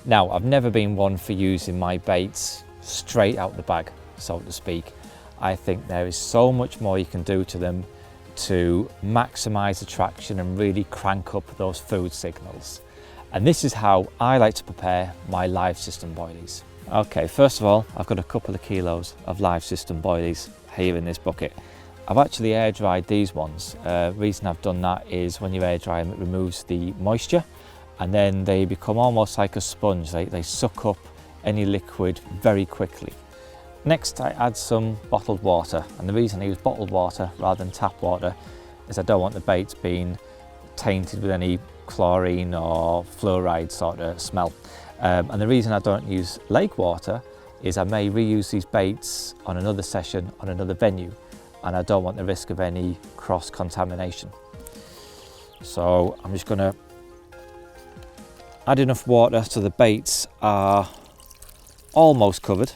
Now, I've never been one for using my baits straight out the bag, so to speak. I think there is so much more you can do to them to maximise attraction and really crank up those food signals. And this is how I like to prepare my live system boilies. Okay, first of all, I've got a couple of kilos of live system boilies here in this bucket. I've actually air dried these ones. Reason I've done that is when you air dry them, it removes the moisture, and then they become almost like a sponge. They suck up any liquid very quickly. Next, I add some bottled water, and the reason I use bottled water rather than tap water is I don't want the baits being tainted with any chlorine or fluoride sort of smell. And the reason I don't use lake water is I may reuse these baits on another session on another venue, and I don't want the risk of any cross-contamination. So I'm just going to add enough water so the baits are almost covered.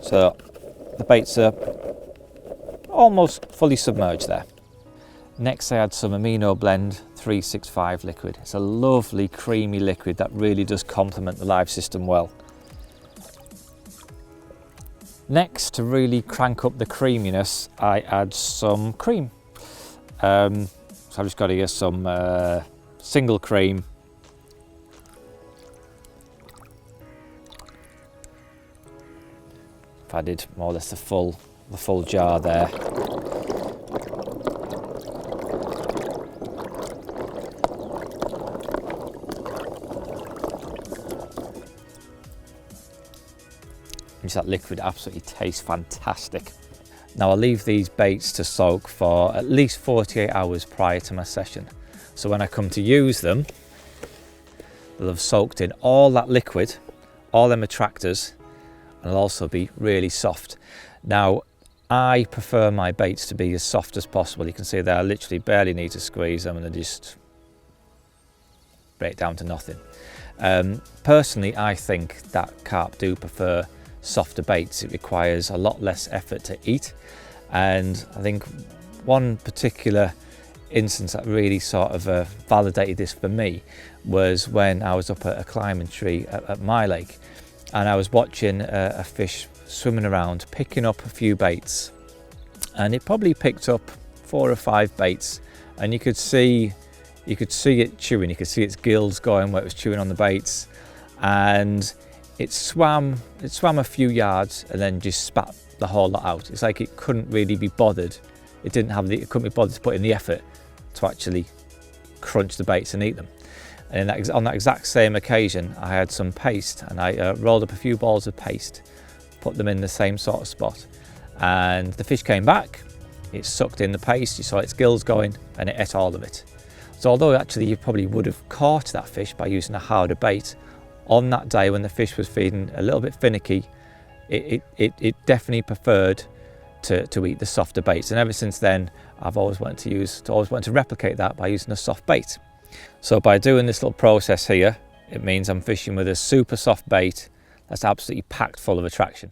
So the baits are almost fully submerged there. Next, I add some amino blend 365 liquid. It's a lovely creamy liquid that really does complement the live system well. Next, to really crank up the creaminess, I add some cream. So I've just got to get some single cream. I've added more or less the full jar there. That liquid absolutely tastes fantastic. Now I'll leave these baits to soak for at least 48 hours prior to my session. So when I come to use them, they'll have soaked in all that liquid, all them attractors, and they'll also be really soft. Now I prefer my baits to be as soft as possible. You can see there I literally barely need to squeeze them and they just break down to nothing. Personally, I think that carp do prefer softer baits. It requires a lot less effort to eat, and I think one particular instance that really sort of validated this for me was when I was up at a climbing tree at my lake, and I was watching a fish swimming around picking up a few baits, and it probably picked up 4 or 5 baits, and you could see it chewing. You could see its gills going where it was chewing on the baits, and it swam a few yards and then just spat the whole lot out. It's like it couldn't really be bothered. It couldn't be bothered to put in the effort to actually crunch the baits and eat them. And on that exact same occasion, I had some paste, and I rolled up a few balls of paste, put them in the same sort of spot, and the fish came back. It sucked in the paste, you saw its gills going, and it ate all of it. So although actually you probably would have caught that fish by using a harder bait, on that day when the fish was feeding a little bit finicky, it definitely preferred to eat the softer baits. And ever since then, I've always wanted to replicate that by using a soft bait. So by doing this little process here, it means I'm fishing with a super soft bait that's absolutely packed full of attraction.